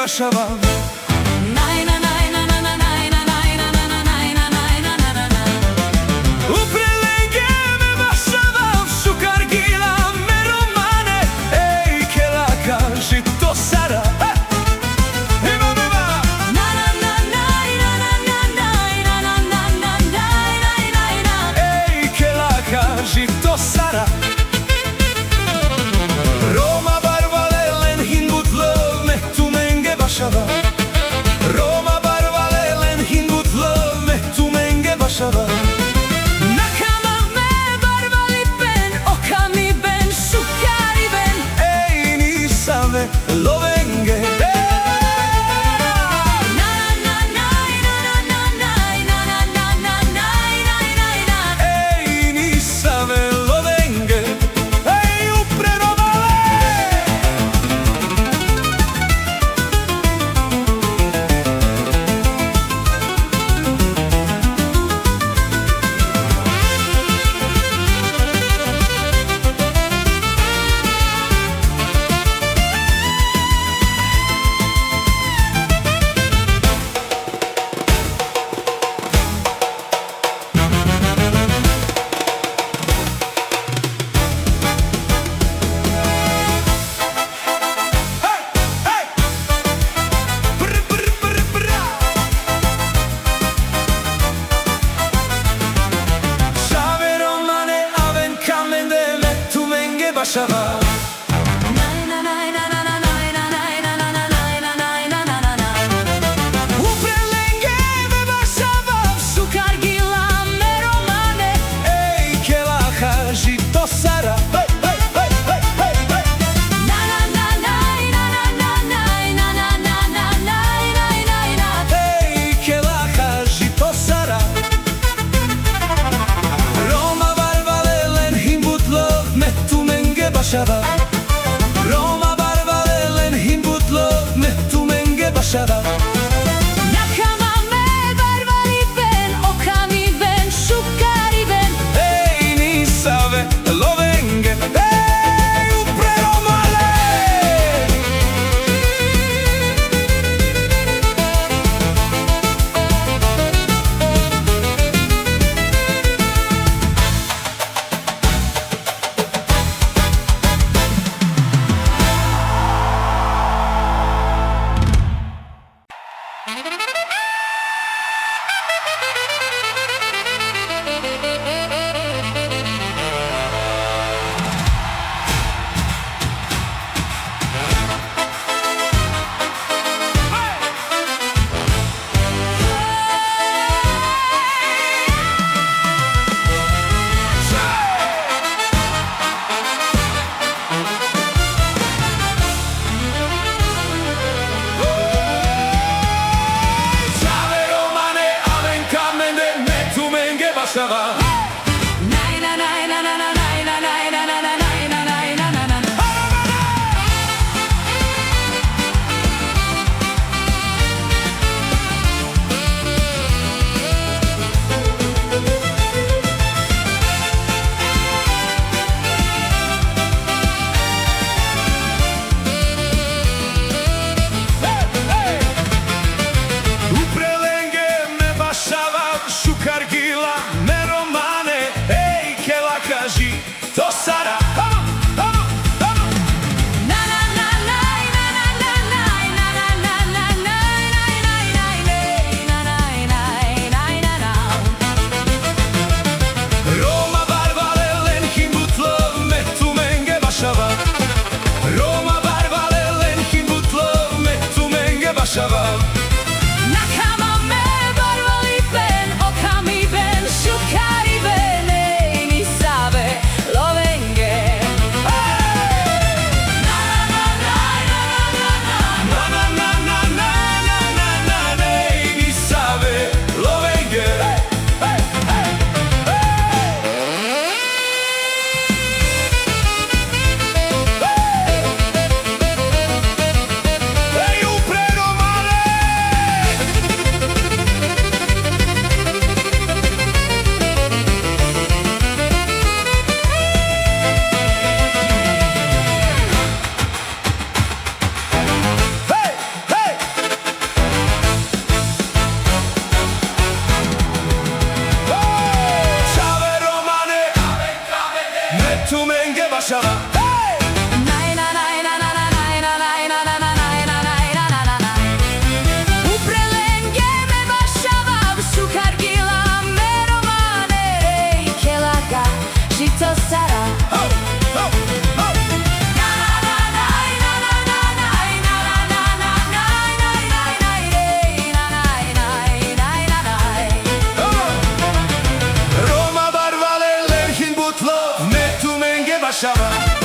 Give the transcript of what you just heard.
Başavam Uprelenge me başavam Su kargila me romane Ej, ke laka žito sara Ima Ej, ke laka žito sara Roma barvale len hingut lov me tu menge başava Roma barvale len hingut lov me tu menge başava Nakama me barvali ben okami ben şukari ben Ej, nisave lovenge Ej, nisave lovenge Ej, upre romale Aven Romale, Aven Romale, me tu menge başava Uprelenge me başava Su kargila me romane Ej, ke laka žito sara Ej, ke laka žito sara Roma barvale len hingut lov me tu menge başava Roma barvale len hingut lov me tu menge başava Nakama me barvali ben okami ben şukari ben Ej, nisave lovenge Ej, upre romale Aven Romale, Aven Romale, me tu menge başava Uprelenge me başava Su kargila me romane Ej, ke laka žito sara Roma barvale len hingut lov me tu menge başava Roma barvale len hingut lov me tu menge başava Nakama me barvali ben okami ben şukari ben Ej, nisave lovenge tu menge başava. Roma barvale lerhin butlo, me tu menge başava.